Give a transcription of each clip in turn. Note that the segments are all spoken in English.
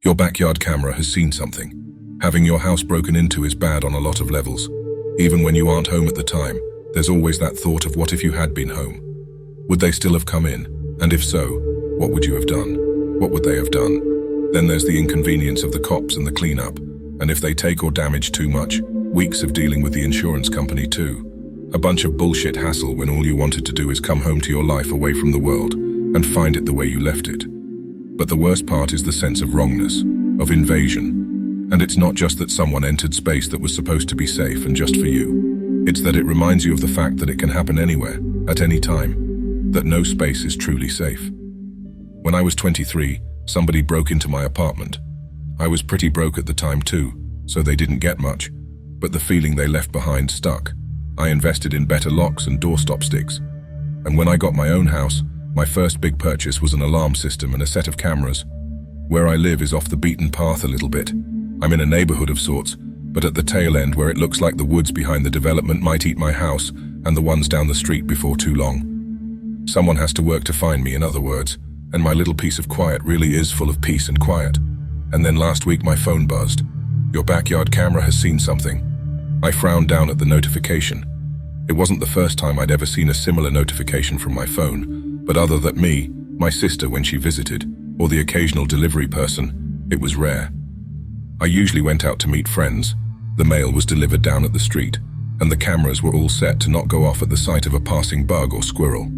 Your backyard camera has seen something. Having your house broken into is bad on a lot of levels. Even when you aren't home at the time, there's always that thought of what if you had been home. Would they still have come in? And if so, what would you have done? What would they have done? Then there's the inconvenience of the cops and the cleanup. And if they take or damage too much, weeks of dealing with the insurance company too. A bunch of bullshit hassle when all you wanted to do is come home to your life away from the world and find it the way you left it. But the worst part is the sense of wrongness, of invasion. And it's not just that someone entered space that was supposed to be safe and just for you. It's that it reminds you of the fact that it can happen anywhere, at any time, that no space is truly safe. When I was 23, somebody broke into my apartment. I was pretty broke at the time too, so they didn't get much, but the feeling they left behind stuck. I invested in better locks and doorstop sticks. And when I got my own house, my first big purchase was an alarm system and a set of cameras. Where I live is off the beaten path a little bit. I'm in a neighborhood of sorts, but at the tail end where it looks like the woods behind the development might eat my house and the ones down the street before too long. Someone has to work to find me, in other words, and my little piece of quiet really is full of peace and quiet. And then last week my phone buzzed. Your backyard camera has seen something. I frowned down at the notification. It wasn't the first time I'd ever seen a similar notification from my phone, but other than me, my sister when she visited, or the occasional delivery person, it was rare. I usually went out to meet friends. The mail was delivered down at the street, and the cameras were all set to not go off at the sight of a passing bug or squirrel.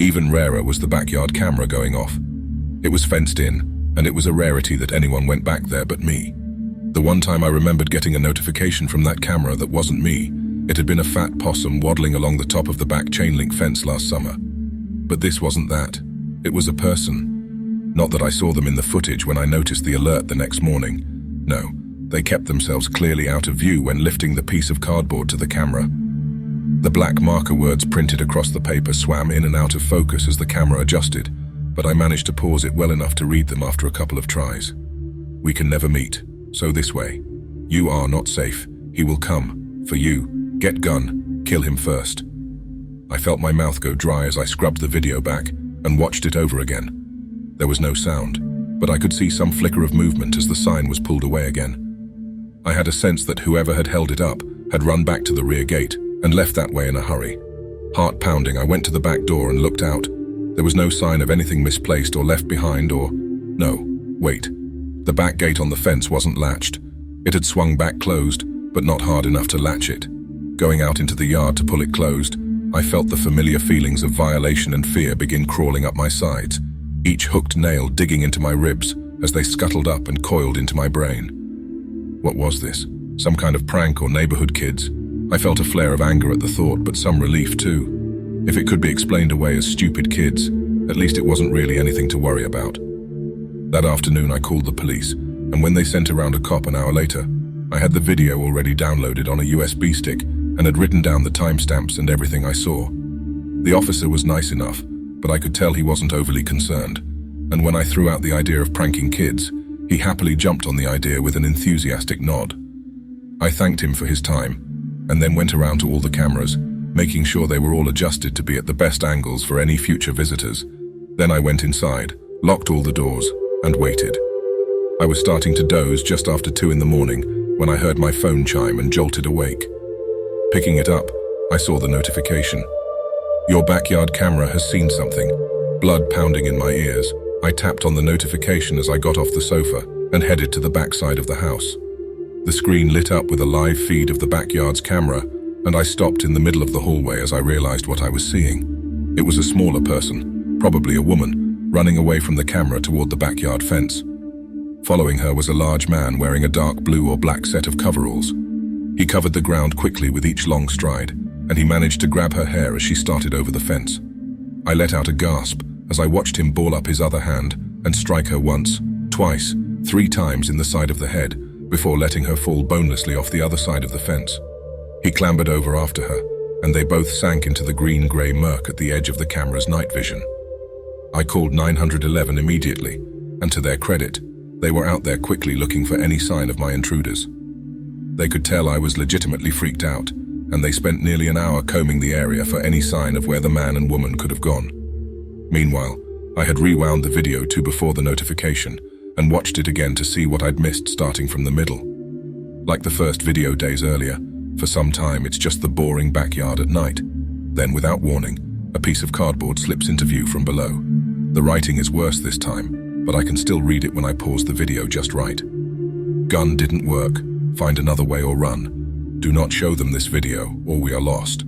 Even rarer was the backyard camera going off. It was fenced in, and it was a rarity that anyone went back there but me. The one time I remembered getting a notification from that camera that wasn't me, it had been a fat possum waddling along the top of the back chain-link fence last summer. But this wasn't that. It was a person. Not that I saw them in the footage when I noticed the alert the next morning. No, they kept themselves clearly out of view when lifting the piece of cardboard to the camera. The black marker words printed across the paper swam in and out of focus as the camera adjusted, but I managed to pause it well enough to read them after a couple of tries. We can never meet, so this way. You are not safe. He will come. For you. Get gun. Kill him first. I felt my mouth go dry as I scrubbed the video back and watched it over again. There was no sound, but I could see some flicker of movement as the sign was pulled away again. I had a sense that whoever had held it up had run back to the rear gate and left that way in a hurry. Heart pounding, I went to the back door and looked out. There was no sign of anything misplaced or left behind or... No, wait. The back gate on the fence wasn't latched. It had swung back closed, but not hard enough to latch it. Going out into the yard to pull it closed, I felt the familiar feelings of violation and fear begin crawling up my sides, each hooked nail digging into my ribs as they scuttled up and coiled into my brain. What was this? Some kind of prank or neighborhood kids? I felt a flare of anger at the thought, but some relief too. If it could be explained away as stupid kids, at least it wasn't really anything to worry about. That afternoon I called the police, and when they sent around a cop an hour later, I had the video already downloaded on a USB stick and had written down the timestamps and everything I saw. The officer was nice enough, but I could tell he wasn't overly concerned, and when I threw out the idea of pranking kids, he happily jumped on the idea with an enthusiastic nod. I thanked him for his time, and then went around to all the cameras, making sure they were all adjusted to be at the best angles for any future visitors. Then I went inside, locked all the doors, and waited. I was starting to doze just after 2 in the morning when I heard my phone chime and jolted awake. Picking it up, I saw the notification. Your backyard camera has seen something. Blood pounding in my ears, I tapped on the notification as I got off the sofa and headed to the backside of the house. The screen lit up with a live feed of the backyard's camera, and I stopped in the middle of the hallway as I realized what I was seeing. It was a smaller person, probably a woman, running away from the camera toward the backyard fence. Following her was a large man wearing a dark blue or black set of coveralls. He covered the ground quickly with each long stride, and he managed to grab her hair as she started over the fence. I let out a gasp as I watched him ball up his other hand and strike her once, twice, 3 times in the side of the head before letting her fall bonelessly off the other side of the fence. He clambered over after her, and they both sank into the green-grey murk at the edge of the camera's night vision. I called 911 immediately, and to their credit, they were out there quickly looking for any sign of my intruders. They could tell I was legitimately freaked out, and they spent nearly an hour combing the area for any sign of where the man and woman could have gone. Meanwhile, I had rewound the video to before the notification, and watched it again to see what I'd missed starting from the middle. Like the first video days earlier, for some time it's just the boring backyard at night. Then, without warning, a piece of cardboard slips into view from below. The writing is worse this time, but I can still read it when I pause the video just right. Gun didn't work. Find another way or run. Do not show them this video, or we are lost.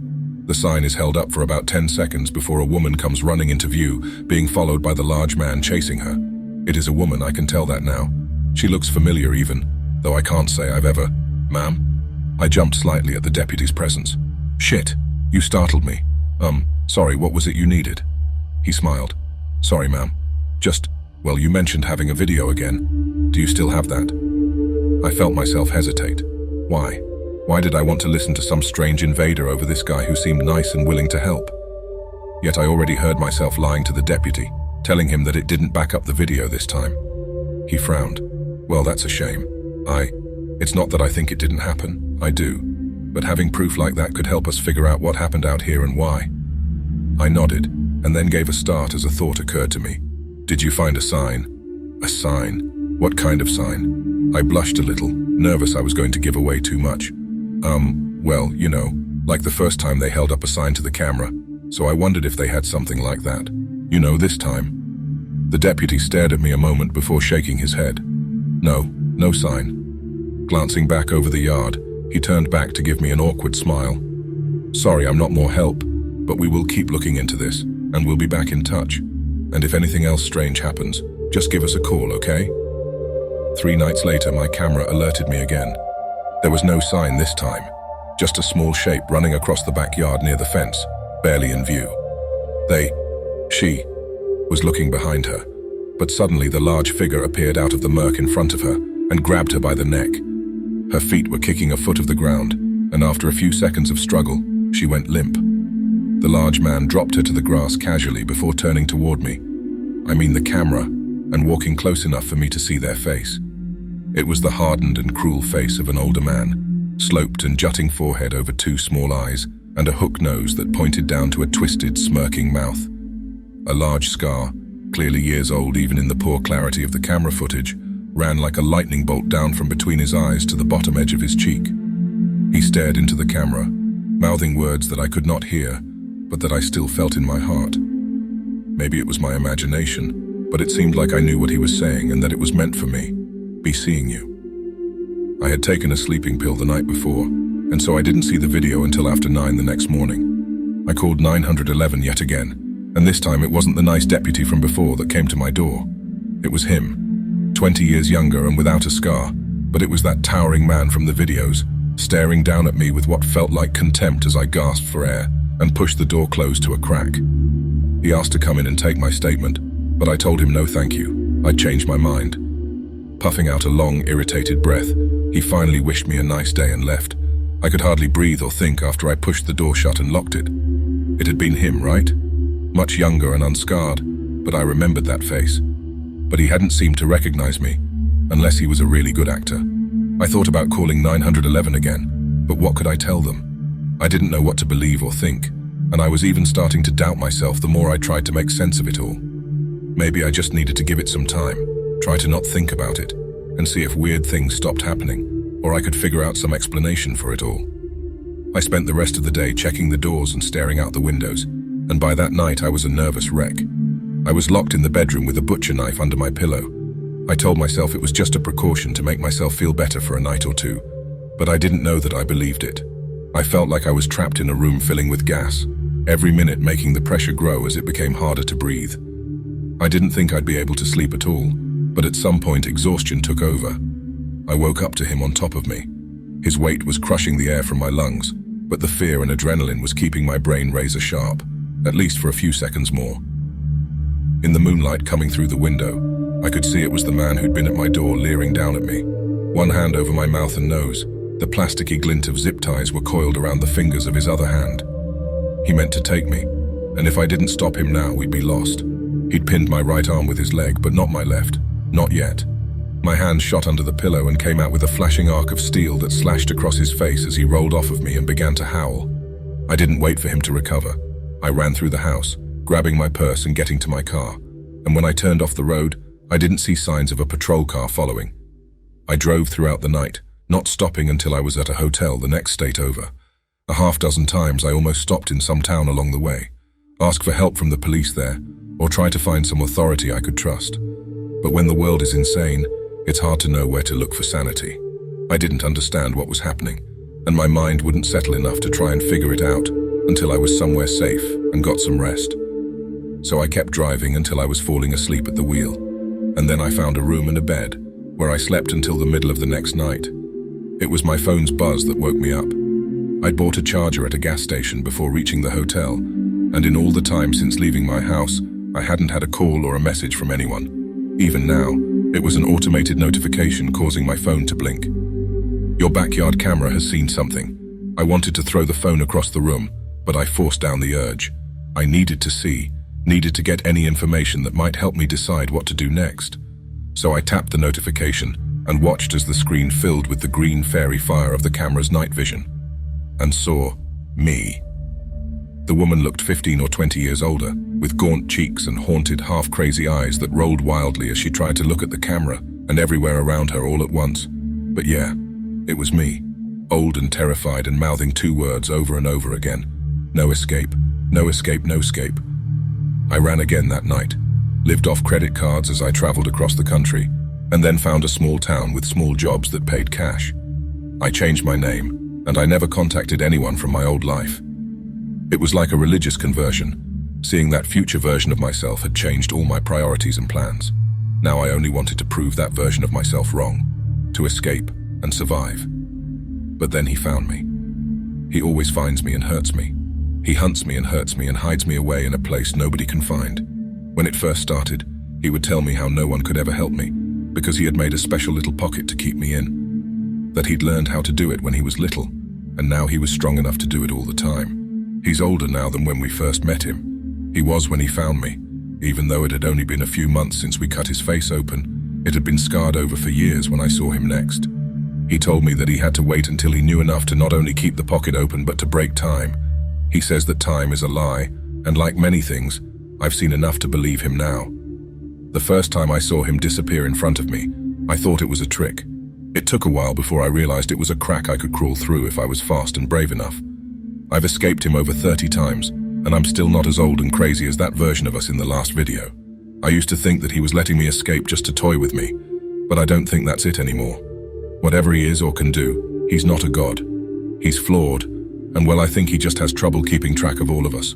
The sign is held up for about 10 seconds before a woman comes running into view, being followed by the large man chasing her. It is a woman, I can tell that now. She looks familiar even, though I can't say I've ever... Ma'am? I jumped slightly at the deputy's presence. Shit, you startled me. Sorry, what was it you needed? He smiled. Sorry, ma'am. Well, you mentioned having a video again. Do you still have that? I felt myself hesitate. Why? Why did I want to listen to some strange invader over this guy who seemed nice and willing to help? Yet I already heard myself lying to the deputy, telling him that it didn't back up the video this time. He frowned. Well, that's a shame. It's not that I think it didn't happen. I do. But having proof like that could help us figure out what happened out here and why. I nodded, and then gave a start as a thought occurred to me. Did you find a sign? A sign? What kind of sign? I blushed a little, nervous I was going to give away too much. Well, you know, like the first time they held up a sign to the camera, so I wondered if they had something like that. You know, this time. The deputy stared at me a moment before shaking his head. No sign. Glancing back over the yard, he turned back to give me an awkward smile. Sorry, I'm not more help, but we will keep looking into this, and we'll be back in touch. And if anything else strange happens, just give us a call, okay? 3 nights later, my camera alerted me again. There was no sign this time, just a small shape running across the backyard near the fence, barely in view. She was looking behind her, but suddenly the large figure appeared out of the murk in front of her and grabbed her by the neck. Her feet were kicking a foot of the ground, and after a few seconds of struggle, she went limp. The large man dropped her to the grass casually before turning toward me. I mean the camera, and walking close enough for me to see their face. It was the hardened and cruel face of an older man, sloped and jutting forehead over 2 small eyes, and a hook nose that pointed down to a twisted, smirking mouth. A large scar, clearly years old even in the poor clarity of the camera footage, ran like a lightning bolt down from between his eyes to the bottom edge of his cheek. He stared into the camera, mouthing words that I could not hear, but that I still felt in my heart. Maybe it was my imagination, but it seemed like I knew what he was saying and that it was meant for me. Be seeing you. I had taken a sleeping pill the night before, and so I didn't see the video until after 9 the next morning. I called 911 yet again, and this time it wasn't the nice deputy from before that came to my door. It was him, 20 years younger and without a scar, but it was that towering man from the videos, staring down at me with what felt like contempt as I gasped for air and pushed the door closed to a crack. He asked to come in and take my statement, but I told him no thank you. I'd changed my mind. Puffing out a long, irritated breath, he finally wished me a nice day and left. I could hardly breathe or think after I pushed the door shut and locked it. It had been him, right? Much younger and unscarred, but I remembered that face. But he hadn't seemed to recognize me, unless he was a really good actor. I thought about calling 911 again, but what could I tell them? I didn't know what to believe or think, and I was even starting to doubt myself the more I tried to make sense of it all. Maybe I just needed to give it some time, try to not think about it, and see if weird things stopped happening, or I could figure out some explanation for it all. I spent the rest of the day checking the doors and staring out the windows, and by that night I was a nervous wreck. I was locked in the bedroom with a butcher knife under my pillow. I told myself it was just a precaution to make myself feel better for a night or two, but I didn't know that I believed it. I felt like I was trapped in a room filling with gas, every minute making the pressure grow as it became harder to breathe. I didn't think I'd be able to sleep at all, but at some point exhaustion took over. I woke up to him on top of me. His weight was crushing the air from my lungs, but the fear and adrenaline was keeping my brain razor sharp, at least for a few seconds more. In the moonlight coming through the window, I could see it was the man who'd been at my door leering down at me. One hand over my mouth and nose, the plasticky glint of zip ties were coiled around the fingers of his other hand. He meant to take me, and if I didn't stop him now, we'd be lost. He'd pinned my right arm with his leg, but not my left. Not yet. My hand shot under the pillow and came out with a flashing arc of steel that slashed across his face as he rolled off of me and began to howl. I didn't wait for him to recover. I ran through the house, grabbing my purse and getting to my car, and when I turned off the road, I didn't see signs of a patrol car following. I drove throughout the night, not stopping until I was at a hotel the next state over. A half-dozen times I almost stopped in some town along the way, asked for help from the police there, or tried to find some authority I could trust. But when the world is insane, it's hard to know where to look for sanity. I didn't understand what was happening, and my mind wouldn't settle enough to try and figure it out until I was somewhere safe and got some rest. So I kept driving until I was falling asleep at the wheel, and then I found a room and a bed, where I slept until the middle of the next night. It was my phone's buzz that woke me up. I'd bought a charger at a gas station before reaching the hotel, and in all the time since leaving my house, I hadn't had a call or a message from anyone. Even now, it was an automated notification causing my phone to blink. Your backyard camera has seen something. I wanted to throw the phone across the room, but I forced down the urge. I needed to see, needed to get any information that might help me decide what to do next. So I tapped the notification and watched as the screen filled with the green fairy fire of the camera's night vision, and saw me. The woman looked 15 or 20 years older, with gaunt cheeks and haunted, half-crazy eyes that rolled wildly as she tried to look at the camera and everywhere around her all at once. But yeah, it was me, old and terrified and mouthing two words over and over again. No escape, no escape, no escape. I ran again that night, lived off credit cards as I traveled across the country, and then found a small town with small jobs that paid cash. I changed my name, and I never contacted anyone from my old life. It was like a religious conversion. Seeing that future version of myself had changed all my priorities and plans. Now I only wanted to prove that version of myself wrong, to escape and survive. But then he found me. He always finds me and hurts me. He hunts me and hurts me and hides me away in a place nobody can find. When it first started, he would tell me how no one could ever help me, because he had made a special little pocket to keep me in. That he'd learned how to do it when he was little, and now he was strong enough to do it all the time. He's older now than when we first met him. He was when he found me. Even though it had only been a few months since we cut his face open, it had been scarred over for years when I saw him next. He told me that he had to wait until he knew enough to not only keep the pocket open but to break time. He says that time is a lie, and like many things, I've seen enough to believe him now. The first time I saw him disappear in front of me, I thought it was a trick. It took a while before I realized it was a crack I could crawl through if I was fast and brave enough. I've escaped him over 30 times, and I'm still not as old and crazy as that version of us in the last video. I used to think that he was letting me escape just to toy with me, but I don't think that's it anymore. Whatever he is or can do, he's not a god. He's flawed, and well, I think he just has trouble keeping track of all of us.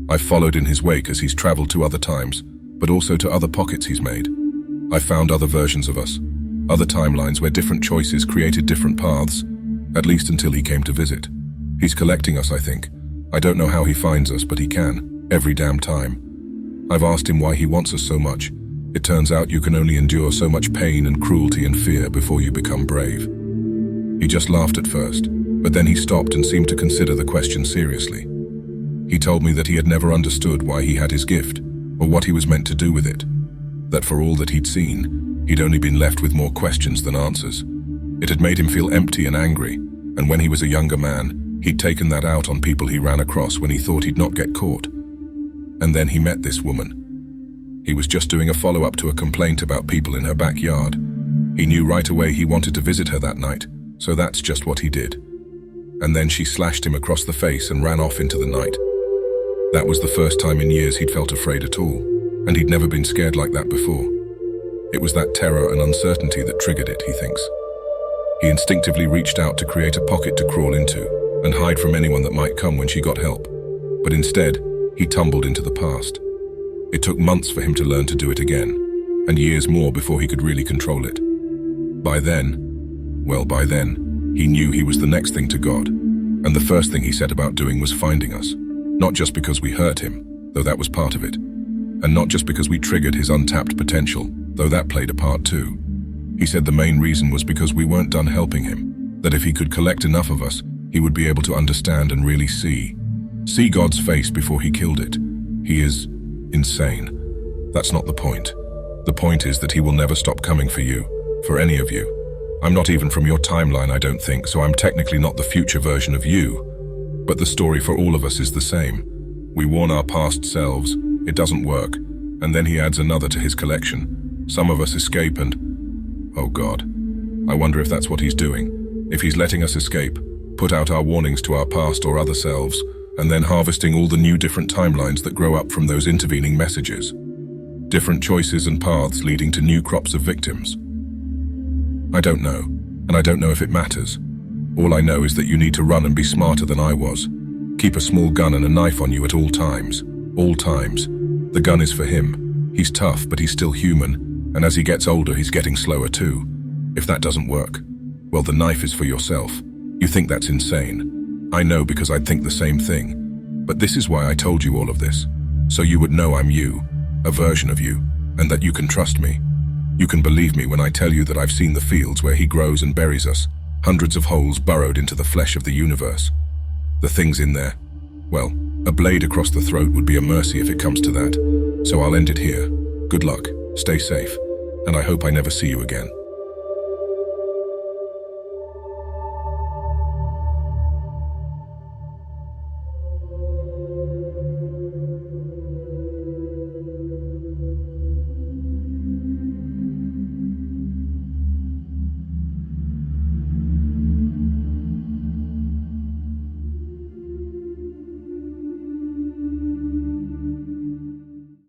I've followed in his wake as he's traveled to other times, but also to other pockets he's made. I've found other versions of us, other timelines where different choices created different paths, at least until he came to visit. He's collecting us, I think. I don't know how he finds us, but he can, every damn time. I've asked him why he wants us so much. It turns out you can only endure so much pain and cruelty and fear before you become brave. He just laughed at first, but then he stopped and seemed to consider the question seriously. He told me that he had never understood why he had his gift, or what he was meant to do with it. That for all that he'd seen, he'd only been left with more questions than answers. It had made him feel empty and angry, and when he was a younger man, he'd taken that out on people he ran across when he thought he'd not get caught. And then he met this woman. He was just doing a follow-up to a complaint about people in her backyard. He knew right away he wanted to visit her that night, so that's just what he did. And then she slashed him across the face and ran off into the night. That was the first time in years he'd felt afraid at all, and he'd never been scared like that before. It was that terror and uncertainty that triggered it, he thinks. He instinctively reached out to create a pocket to crawl into and hide from anyone that might come when she got help. But instead, he tumbled into the past. It took months for him to learn to do it again, and years more before he could really control it. By then, he knew he was the next thing to God, and the first thing he set about doing was finding us. Not just because we hurt him, though that was part of it, and not just because we triggered his untapped potential, though that played a part too. He said the main reason was because we weren't done helping him, that if he could collect enough of us, he would be able to understand and really see God's face before he killed it. He is insane. That's not the point. The point is that he will never stop coming for you, for any of you. I'm not even from your timeline, I don't think, so I'm technically not the future version of you. But the story for all of us is the same. We warn our past selves, it doesn't work, and then he adds another to his collection. Some of us escape and... oh God. I wonder if that's what he's doing. If he's letting us escape, put out our warnings to our past or other selves, and then harvesting all the new different timelines that grow up from those intervening messages. Different choices and paths leading to new crops of victims. I don't know, and I don't know if it matters. All I know is that you need to run and be smarter than I was. Keep a small gun and a knife on you at all times. All times. The gun is for him. He's tough, but he's still human, and as he gets older, he's getting slower too. If that doesn't work, well, the knife is for yourself. You think that's insane. I know because I'd think the same thing. But this is why I told you all of this. So you would know I'm you, a version of you, and that you can trust me. You can believe me when I tell you that I've seen the fields where he grows and buries us, hundreds of holes burrowed into the flesh of the universe. The things in there, well, a blade across the throat would be a mercy if it comes to that. So I'll end it here. Good luck, stay safe, and I hope I never see you again.